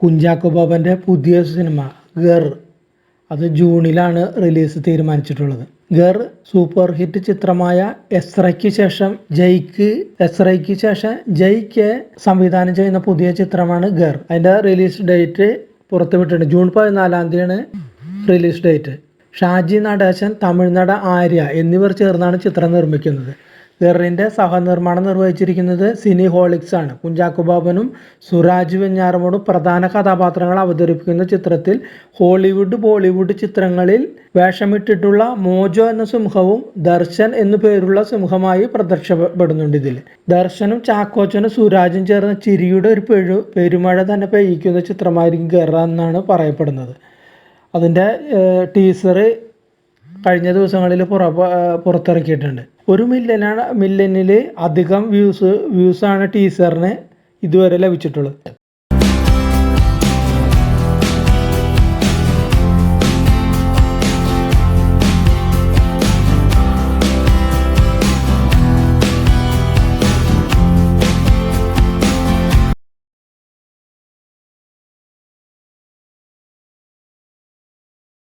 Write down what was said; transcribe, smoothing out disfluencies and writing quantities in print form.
കുഞ്ചാക്കോ ബോബൻ്റെ പുതിയ സിനിമ ഗർ അത് ജൂണിലാണ് റിലീസ് തീരുമാനിച്ചിട്ടുള്ളത്. ഗർ സൂപ്പർ ഹിറ്റ് ചിത്രമായ എസ്രയ്ക്ക് ശേഷം ജയ്ക്ക് സംവിധാനം ചെയ്യുന്ന പുതിയ ചിത്രമാണ് ഗർ. അതിൻ്റെ release date പുറത്തുവിട്ടിട്ടുണ്ട്. June 14 release date. Shaji Natesan, Tamil Nadu Arya എന്നിവർ ചേർന്നാണ് ചിത്രം നിർമ്മിക്കുന്നത്. ഗറിൻ്റെ സഹനിർമ്മാണം നിർവഹിച്ചിരിക്കുന്നത് സിനിഹോളിക്സ് ആണ്. കുഞ്ചാക്കോ ബോബനും സുരാജ് വെഞ്ഞാറമൂടും പ്രധാന കഥാപാത്രങ്ങൾ അവതരിപ്പിക്കുന്ന ചിത്രത്തിൽ ഹോളിവുഡ് ബോളിവുഡ് ചിത്രങ്ങളിൽ വേഷമിട്ടിട്ടുള്ള മോജോ എന്ന സിംഹവും ദർശൻ എന്നു പേരുള്ള സിംഹമായി പ്രത്യക്ഷപ്പെടുന്നുണ്ട്. ഇതിൽ ദർശനും ചാക്കോച്ചനും സുരാജും ചേർന്ന് ചിരിയുടെ ഒരു പെരുമഴ തന്നെ പെയ്യിക്കുന്ന ചിത്രമായിരിക്കും ഗർ എന്നാണ് പറയപ്പെടുന്നത്. അതിൻ്റെ ടീസർ കഴിഞ്ഞ ദിവസങ്ങളിൽ പുറത്തിറക്കിയിട്ടുണ്ട്. 1 മില്യണിൽ അധികം വ്യൂസാണ് ടീസറിന് ഇതുവരെ ലഭിച്ചിട്ടുള്ളത്.